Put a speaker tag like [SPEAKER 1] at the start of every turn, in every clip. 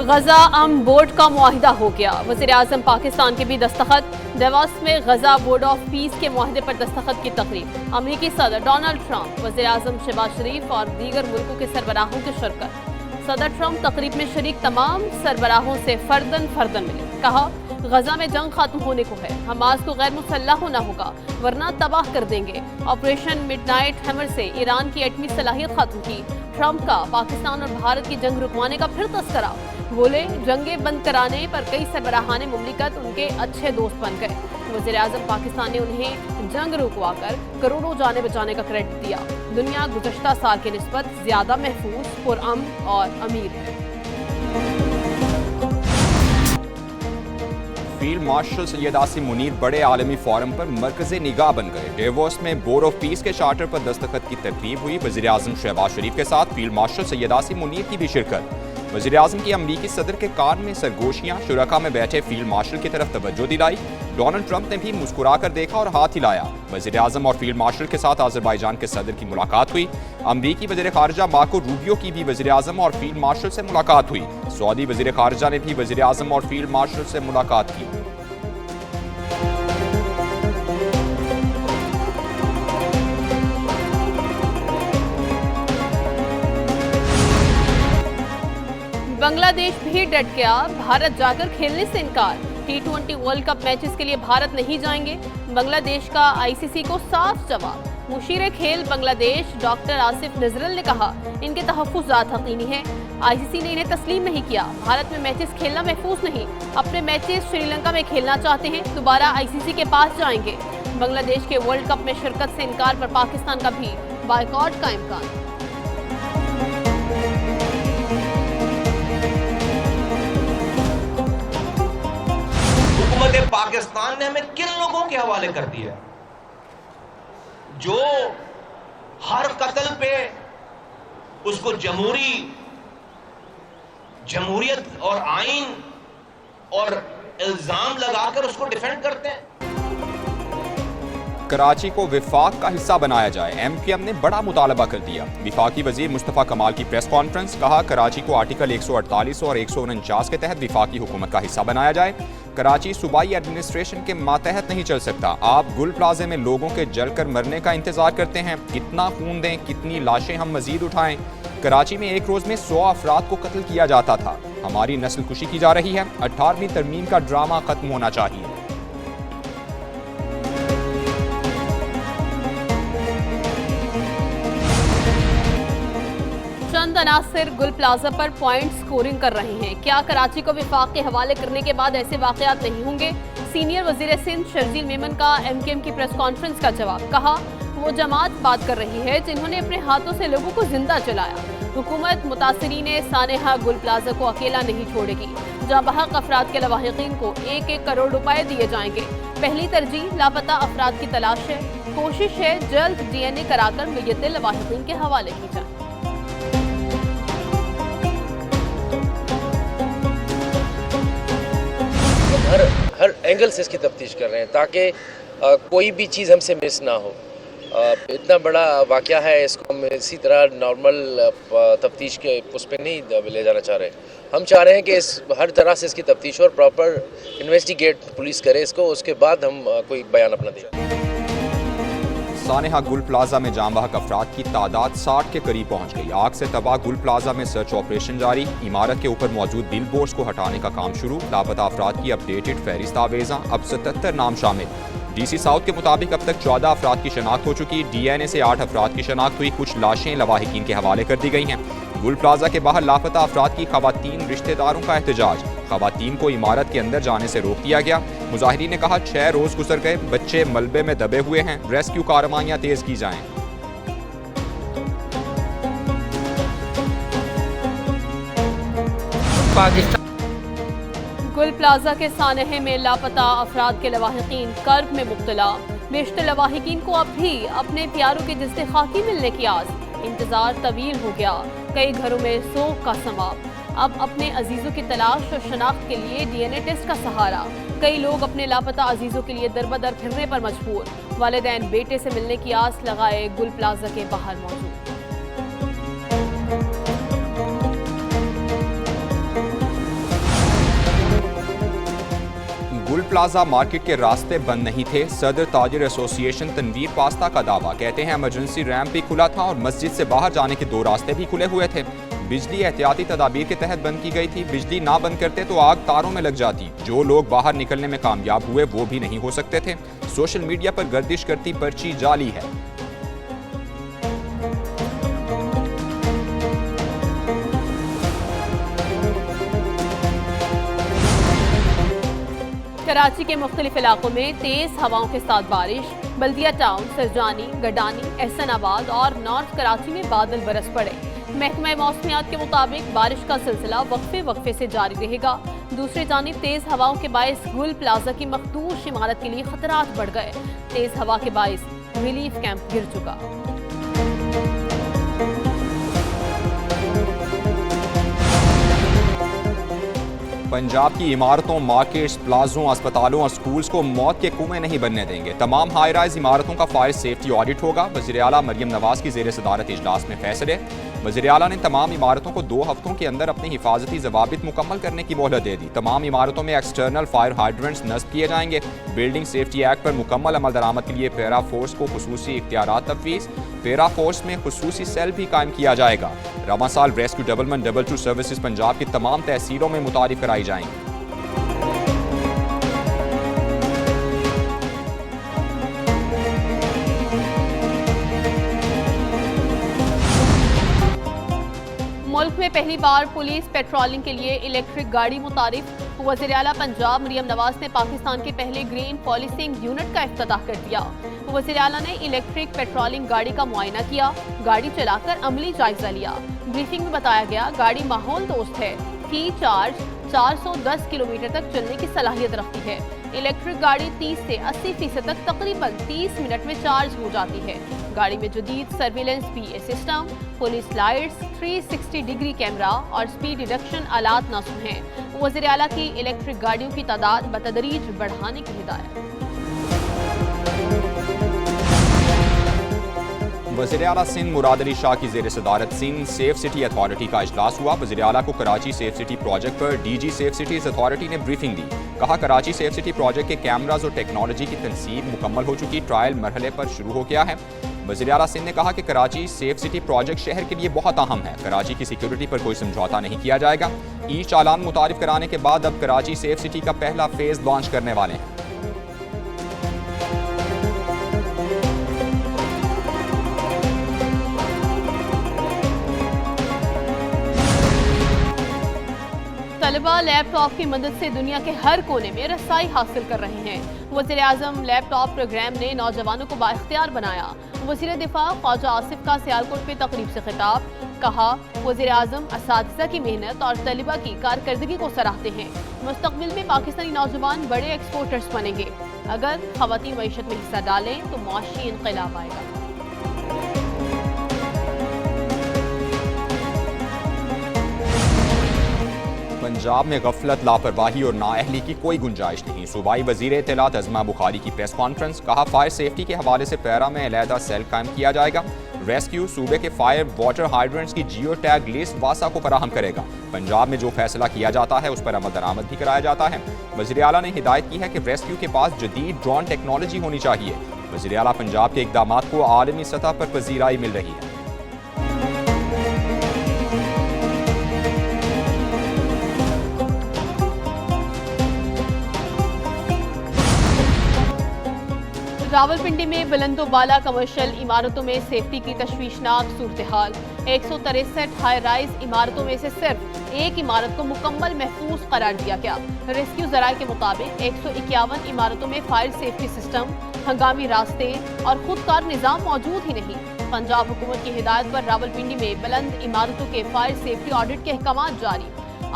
[SPEAKER 1] गजा अमन board का मुआहिदा हो गया। वज़ीर आज़म पाकिस्तान के भी दस्तखत। डेवॉस में गजा बोर्ड ऑफ पीस के मुआहिदे पर दस्तखत की तकरीब। अमरीकी सदर डोनाल्ड ट्रंप, वज़ीर आज़म शहबाज शरीफ और दीगर मुल्कों के सरबराहों की शिरकत। सदर ट्रंप तकरीब में शरीक तमाम सरबराहों से फर्दन मिले। कहा, गजा में जंग खत्म होने को है, हमास को गैर मुसल्लह होना होगा वरना तबाह कर देंगे। ऑपरेशन मिडनाइट हैमर से ईरान की एटमी सलाहियत खत्म की। ट्रंप का पाकिस्तान और भारत की जंग रुकवाने का फिर तस्करा। बोले, जंगें बंद कराने पर कई सरबराहाने मुमलिकत उनके अच्छे दोस्त बन गए। वज़ीर आज़म पाकिस्तान ने उन्हें जंग रुकवाकर करोड़ों जाने बचाने का क्रेडिट दिया। दुनिया गुज़श्ता साल के निस्बत ज्यादा महफूज, पुरअमन और अमीर है।
[SPEAKER 2] फील्ड मार्शल सैयद आसिम मुनीर बड़े आलमी फोरम पर मरकज़े निगाह बन गए। डेवोस में बोर्ड ऑफ पीस के चार्टर पर दस्तखत की तकरीब हुई। वज़ीर आज़म शहबाज शरीफ के साथ फील्ड मार्शल सैयद आसिम मुनीर की भी शिरकत। वज़ीर आज़म की अमरीकी सदर के कान में सरगोशियाँ, शुरका में बैठे फील्ड मार्शल की तरफ तवज्जो दिलाई। डोनाल्ड ट्रंप ने भी मुस्कुरा कर देखा और हाथ हिलाया। वज़ीर आज़म और फील्ड मार्शल के साथ आज़रबाईजान के सदर की मुलाकात हुई। अमरीकी वज़ीर ख़ारिजा मार्को रूबियो की भी वज़ीर आज़म और फील्ड मार्शल से मुलाकात हुई। सऊदी वज़ीर ख़ारिजा ने भी वज़ीर आज़म और फील्ड मार्शल से मुलाकात की।
[SPEAKER 1] बांग्लादेश भी डट गया, भारत जाकर खेलने से इनकार। T20 वर्ल्ड कप मैचेस के लिए भारत नहीं जाएंगे, बांग्लादेश का आईसीसी को साफ जवाब। मुशीर खेल बांग्लादेश डॉक्टर आसिफ नजरल ने कहा, इनके तहफ्फुज़ात हकीनी हैं, आईसीसी ने इन्हें तस्लीम नहीं किया। भारत में मैचेस खेलना महफूज नहीं, अपने मैचेस श्रीलंका में खेलना चाहते हैं, दोबारा आईसीसी के पास जाएंगे। बांग्लादेश के वर्ल्ड कप में शिरकत से इनकार पर पाकिस्तान का भी बायकॉट का इम्कान।
[SPEAKER 3] पाकिस्तान ने हमें किन लोगों के हवाले कर दिया जो हर कत्ल पे उसको जमहूरियत और आइन और इल्जाम लगाकर उसको डिफेंड करते हैं।
[SPEAKER 2] कराची को विफाक का हिस्सा बनाया जाए, एमक्यूएम ने बड़ा मुतालबा कर दिया। विफाकी वजीर मुस्तफ़ा कमाल की प्रेस कॉन्फ्रेंस। कहा, कराची को आर्टिकल 148 और 149 के तहत विफाकी हुकूमत का हिस्सा बनाया जाए। कराची सूबाई एडमिनिस्ट्रेशन के मातहत नहीं चल सकता। आप गुल प्लाजे में लोगों के जलकर मरने का इंतजार करते हैं, कितना खून दें, कितनी लाशें हम मजीद उठाएं। कराची में एक रोज में 100 अफराद को कत्ल किया जाता था। हमारी नस्ल कुशी की जा रही है। 18वीं तरमीम का ड्रामा खत्म होना चाहिए।
[SPEAKER 1] चंद अनासिर गुल प्लाजा पर पॉइंट स्कोरिंग कर रहे हैं। क्या कराची को विफाक के हवाले करने के बाद ऐसे वाकयात नहीं होंगे? सीनियर वजीर सिंध शर्जील मेमन का एमकेएम की प्रेस कॉन्फ्रेंस का जवाब। कहा, वो जमात बात कर रही है जिन्होंने अपने हाथों से लोगों को जिंदा जलाया। हुकूमत मुतासिरीन सानेहा गुल प्लाजा को अकेला नहीं छोड़ेगी। जहाँ बहक अफराद के लवाहिकीन को 1-1 करोड़ रुपए दिए जाएंगे। पहली तरजीह लापता अफराद की तलाश है। कोशिश है जल्द DNA कराकर मैयतें लवाहिकीन के हवाले की जाए।
[SPEAKER 4] हर एंगल से इसकी तफ्तीश कर रहे हैं ताकि कोई भी चीज़ हमसे मिस ना हो। इतना बड़ा वाक़या है, इसको हम इसी तरह नॉर्मल तफ्तीश के उस पर नहीं ले जाना चाह रहे। हम चाह रहे हैं कि इस हर तरह से इसकी तफ्तीश और प्रॉपर इन्वेस्टिगेट पुलिस करे इसको, उसके बाद हम कोई बयान अपना दें।
[SPEAKER 2] सानेहा गुल प्लाजा में जाम बहक अफराद की तादाद 60 के करीब पहुंच गई। आग से तबाह गुल प्लाजा में सर्च ऑपरेशन जारी। इमारत के ऊपर मौजूद बिल बोर्ड्स को हटाने का काम शुरू। लापता अफराद की अपडेटेड फहरिस्त आवेजा, अब 77 नाम शामिल। डीसी साउथ के मुताबिक अब तक 14 अफराद की शनाख्त हो चुकी। DNA से 8 अफराद की शनाख्त हुई। कुछ लाशें लवाहिकीन के हवाले कर दी गई हैं। गुल प्लाजा के बाहर लापता अफराद की खवातीन रिश्तेदारों का एहतजाज। खवातीन को इमारत के अंदर जाने से रोक दिया गया। मुजाहिरीन ने कहा, 6 रोज गुजर गए, बच्चे मलबे में दबे हुए हैं, रेस्क्यू कार्रवाइयां तेज की जाएं।
[SPEAKER 1] गुल प्लाजा के सानहे में लापता अफराद के लवाहिकीन कर्ब में मुब्तला। बेशतर लवाहिकीन को अब भी अपने प्यारों के जिस्ते खाकी मिलने की आस। इंतजार तवील हो गया, कई घरों में सोग का समाप। अब अपने अजीजों की तलाश और शनाख्त के लिए DNA टेस्ट का सहारा। कई लोग अपने लापता अजीजों के लिए दरबदर फिरने पर मजबूर। वालिदैन बेटे से मिलने की आस लगाए गुल प्लाजा के बाहर मौजूद।
[SPEAKER 2] प्लाजा मार्केट के रास्ते बंद नहीं थे। सदर ताजिर एसोसिएशन तनवीर पास्ता का दावा, कहते हैं इमरजेंसी रैंप भी खुला था और मस्जिद से बाहर जाने के 2 रास्ते भी खुले हुए थे। बिजली एहतियाती तदाबीर के तहत बंद की गई थी। बिजली ना बंद करते तो आग तारों में लग जाती। जो लोग बाहर निकलने में कामयाब हुए वो भी नहीं हो सकते थे। सोशल मीडिया पर गर्दिश करती पर्ची जाली है।
[SPEAKER 1] कराची के मुख्तलिफ इलाकों में तेज हवाओं के साथ बारिश। बल्दिया टाउन, सरजानी, गडानी, एहसनाबाद और नॉर्थ कराची में बादल बरस पड़े। महकमा मौसमियात के मुताबिक बारिश का सिलसिला वक्फे से जारी रहेगा। दूसरी जानिब तेज हवाओं के बायस गुल प्लाजा की मखदूश इमारत के लिए खतरात बढ़ गए। तेज हवा के बायस रिलीफ कैंप गिर चुका।
[SPEAKER 2] पंजाब की इमारतों, मार्केट्स, प्लाजों, अस्पतालों और स्कूल्स को मौत के कुएं नहीं बनने देंगे। तमाम हाई राइज इमारतों का फायर सेफ्टी ऑडिट होगा। वज़ीर आला मरियम नवाज की ज़ेर सदारत इजलास में फैसले। वज़ीर आला ने तमाम इमारतों को 2 हफ्तों के अंदर अपनी हिफाजती ज़वाबित मुकम्मल करने की मोहलत दे दी। तमाम इमारतों में एक्सटर्नल फायर हाइड्रेंट्स नस्ब किए जाएंगे। बिल्डिंग सेफ्टी एक्ट पर मुकम्मल अमल दरामद के लिए पैरा फोर्स को खुसूसी इख्तियारात तफवीज़। पैरा फोर्स में खुसूसी सेल भी कायम किया जाएगा। रवा साल rescue development double 2 services Punjab की तमाम तहसीलों में मुतारिफ कराई जाएंगी।
[SPEAKER 1] मुल्क में पहली बार पुलिस पेट्रोलिंग के लिए इलेक्ट्रिक गाड़ी मुतारिफ। वज़ीर आला पंजाब मरियम नवाज ने पाकिस्तान के पहले ग्रीन पॉलिसिंग यूनिट का इफ्तिताह कर दिया। वज़ीर आला ने इलेक्ट्रिक पेट्रोलिंग गाड़ी का मुआयना किया, गाड़ी चलाकर अमली जायजा लिया। ब्रीफिंग में बताया गया गाड़ी माहौल दोस्त है, फी चार्ज 410 किलोमीटर तक चलने की सलाहियत रखती है। इलेक्ट्रिक गाड़ी 30 से 80% तक तकरीबन 30 मिनट में चार्ज हो जाती है। गाड़ी में जदीद surveillance PA system, police lights, 360 degree camera और स्पीड रिडक्शन आलात नस्ब हैं। वज़ीर आला की इलेक्ट्रिक गाड़ियों की तादाद बतदरीज बढ़ाने की हिदायत।
[SPEAKER 2] वज़ीर आला सिंध मुराद अली शाह की ज़ेर सदारत सिंध सेफ सिटी अथॉरिटी का इजलास हुआ। वज़ीर आला को कराची सेफ सिटी प्रोजेक्ट पर DG सेफ सिटीज अथॉरिटी ने ब्रीफिंग दी। कहा कराची सेफ सिटी प्रोजेक्ट के कैमराज और टेक्नोलॉजी की तनसीब मुकम्मल हो चुकी, ट्रायल मरहले पर शुरू हो गया है। वज़ीर आला सिंध ने कहा कि कराची सेफ सिटी प्रोजेक्ट शहर के लिए बहुत अहम है। कराची की सिक्योरिटी पर कोई समझौता नहीं किया जाएगा। ई चालान मुतारिफ कराने के बाद अब कराची सेफ सिटी का पहला फेज लॉन्च करने वाले हैं।
[SPEAKER 1] तलबा लैपटॉप की मदद से दुनिया के हर कोने में रसाई हासिल कर रहे हैं। वज़ीर आज़म लैपटॉप प्रोग्राम ने नौजवानों को बाइख्तियार बनाया। वज़ीर दिफा ख्वाजा आसिफ का सियालकोट पे तकरीब से खिताब। कहा वज़ीर आज़म असातिज़ा की मेहनत और तलबा की कारकर्दगी को सराहते हैं। मुस्तक़बिल में पाकिस्तानी नौजवान बड़े एक्सपोर्टर्स बनेंगे। अगर ख़वातीन मईशत में हिस्सा डालें तो मुआशी इनक़लाब आएगा।
[SPEAKER 2] पंजाब में गफलत, लापरवाही और नाअहली की कोई गुंजाइश नहीं। सूबाई वज़ीर इत्तलात अज़मा बुखारी की प्रेस कॉन्फ्रेंस। कहा फायर सेफ्टी के हवाले से पैरा में अलहदा सेल कायम किया जाएगा। रेस्क्यू सूबे के फायर वाटर हाइड्रेंट्स की जियो टैग लिस्ट वासा को फराहम करेगा। पंजाब में जो फैसला किया जाता है उस पर अमल दरामद भी कराया जाता है। वज़ीर आला ने हिदायत की है कि रेस्क्यू के पास जदीद ड्रोन टेक्नोलॉजी होनी चाहिए। वज़ीर आला पंजाब के इक़दामात को आलमी सतह पर पजीराई मिल रही है।
[SPEAKER 1] रावलपिंडी में बुलंदोबाला कमर्शियल इमारतों में सेफ्टी की तशवीशनाक सूरत हाल। 163 हाई राइज इमारतों में से सिर्फ एक इमारत को मुकम्मल महफूज करार दिया गया। रेस्क्यू ज़राए के मुताबिक 151 इमारतों में फायर सेफ्टी सिस्टम, हंगामी रास्ते और खुदकार निज़ाम मौजूद ही नहीं। पंजाब हुकूमत की हिदायत पर रावलपिंडी में बुलंद इमारतों के फायर सेफ्टी ऑडिट के अहकाम जारी।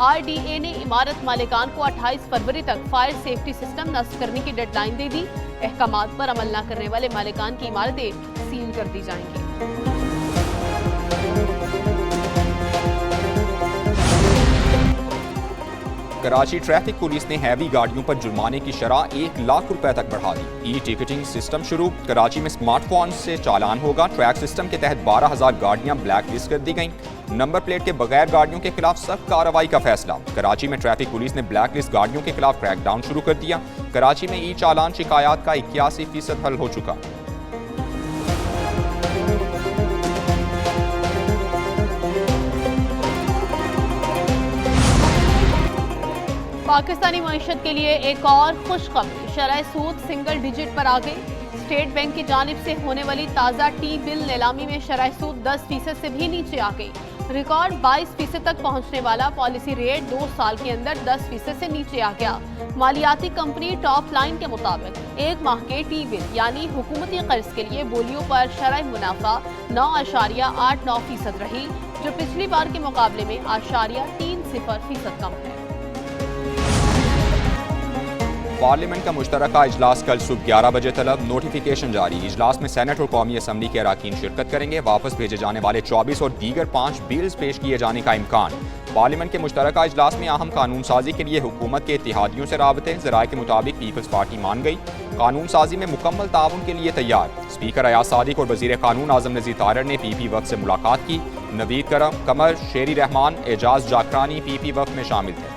[SPEAKER 1] RDA ने इमारत मालिकान को 28 फरवरी तक फायर सेफ्टी सिस्टम नस्ब करने की डेडलाइन दे दी। अहकामात पर अमल न करने वाले मालिकान की इमारतें सील कर दी जाएंगी।
[SPEAKER 2] कराची ट्रैफिक पुलिस ने हैवी गाड़ियों पर जुर्माने की शरह 1 लाख रुपए तक बढ़ा दी। ई टिकटिंग सिस्टम शुरू, कराची में स्मार्टफोन से चालान होगा। ट्रैक सिस्टम के तहत 12,000 गाड़ियां ब्लैक लिस्ट कर दी गईं। नंबर प्लेट के बगैर गाड़ियों के खिलाफ सख्त कार्रवाई का फैसला। कराची में ट्रैफिक पुलिस ने ब्लैक लिस्ट गाड़ियों के खिलाफ क्रैकडाउन शुरू कर दिया। कराची में ई चालान शिकायत का 81% हल हो चुका।
[SPEAKER 1] पाकिस्तानी मईशत के लिए एक और खुशखबरी, शरह सूद सिंगल डिजिट पर आ गई। स्टेट बैंक की जानिब से होने वाली ताज़ा टी बिल नीलामी में शरह सूद 10% से भी नीचे आ गई। रिकॉर्ड 22% तक पहुंचने वाला पॉलिसी रेट 2 साल के अंदर 10% से नीचे आ गया। मालियाती कंपनी टॉप लाइन के मुताबिक 1 माह के टी बिल यानी हुकूमती कर्ज के लिए बोलियों पर शरह मुनाफा 9.89% रही, जो पिछली बार के मुकाबले में 0.30% कम है।
[SPEAKER 2] पार्लियामेंट का मुश्तरका इजलास कल सुबह 11 बजे तलब, नोटिफिकेशन जारी। इजलास में सेनेट और कौमी असम्बली के अरकान शिरकत करेंगे। वापस भेजे जाने वाले 24 और दीगर 5 बिल्स पेश किए जाने का इम्कान। पार्लियामेंट के मुश्तरका इजलास में अहम कानून साजी के लिए हुकूमत के इत्तेहादियों से राबते। ज़राए के मुताबिक पीपल्स पार्टी मान गई, कानून साजी में मुकम्मल ताउन के लिए तैयार। स्पीकर अयाज सादिक और वज़ीर कानून आज़म नज़ीर तारड़ ने PP वक्त से मुलाकात की। नवीद कमर, शेरी रहमान, एजाज जाकरानी PP वक्त में शामिल थे।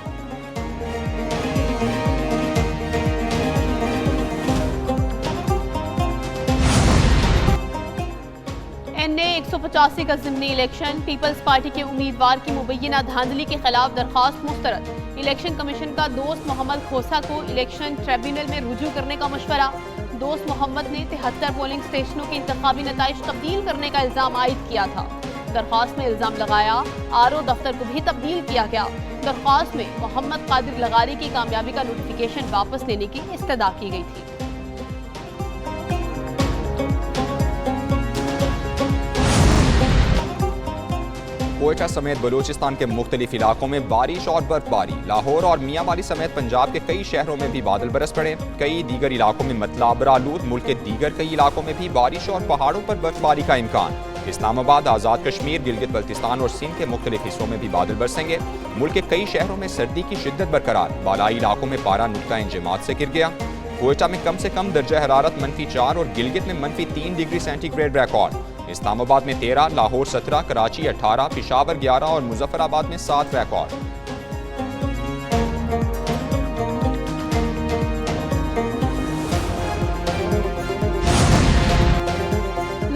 [SPEAKER 1] NA 185 का ज़िमनी इलेक्शन, पीपल्स पार्टी के उम्मीदवार की मुबैना धांधली के खिलाफ दरख्वास्त मुस्तरद। इलेक्शन कमीशन का दोस्त मोहम्मद खोसा को इलेक्शन ट्रिब्यूनल में रुजू करने का मशवरा। दोस्त मोहम्मद ने 73 पोलिंग स्टेशनों के इंतखाबी नताइज तब्दील करने का इल्ज़ाम आयद किया था। दरख्वास्त में इल्ज़ाम लगाया RO दफ्तर को भी तब्दील किया गया। दरख्वास्त में मोहम्मद कादिर लगारी की कामयाबी का नोटिफिकेशन वापस लेने की इस्तदा की गई थी।
[SPEAKER 2] कोयटा समेत बलूचिस्तान के मुख्तलिफ इलाकों में बारिश और बर्फबारी। लाहौर और मियांमारी समेत पंजाब के कई शहरों में भी बादल बरस पड़े। कई दीगर इलाकों में मतलाबर आलूद। मुल्क के दीगर कई इलाकों में भी बारिश और पहाड़ों पर बर्फबारी का इम्कान। इस्लामाबाद, आज़ाद कश्मीर, गिलगित बल्तिस्तान और सिंध के मुख्तलिफ हिस्सों में भी बादल बरसेंगे। मुल्क के कई शहरों में सर्दी की शिद्दत बरकरार। बालाई इलाकों में पारा नुक्ता इंजमात से गिर गया। कोयटा में कम से कम दर्जा हरारत -4 और गिलगित में -3 डिग्री सेंटीग्रेड रिकॉर्ड। इस्लामाबाद में 13, लाहौर 17, कराची 18, पेशावर 11 और मुजफ्फराबाद में 7 रिकॉर्ड।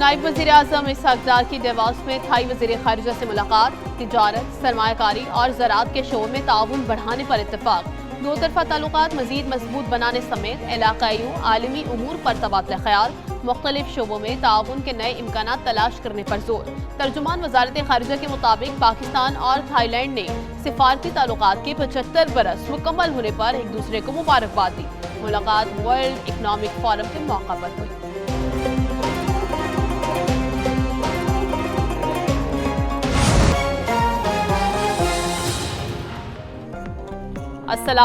[SPEAKER 1] नायब वज़ीर आज़म इसहाक डार की देवास में थाई वज़ीर खारिजा से मुलाकात। तिजारत, सरमायाकारी और ज़राअत के शोबे में ताउन बढ़ाने पर इत्तफाक। दो तरफा ताल्लुकात मज़ीद मजबूत बनाने समेत इलाकाई आलमी उमूर पर तबादला ख्याल। मुख्तलिफ शोबों में ताउन के नए इम्कानात तलाश करने पर जोर। तर्जुमान वज़ारत खारिजा के मुताबिक पाकिस्तान और थाईलैंड ने सिफारती ताल्लुकात के 75 बरस मुकम्मल होने पर एक दूसरे को मुबारकबाद दी। मुलाकात वर्ल्ड इकनॉमिक फोरम के मौका पर हुई। अस्सलाम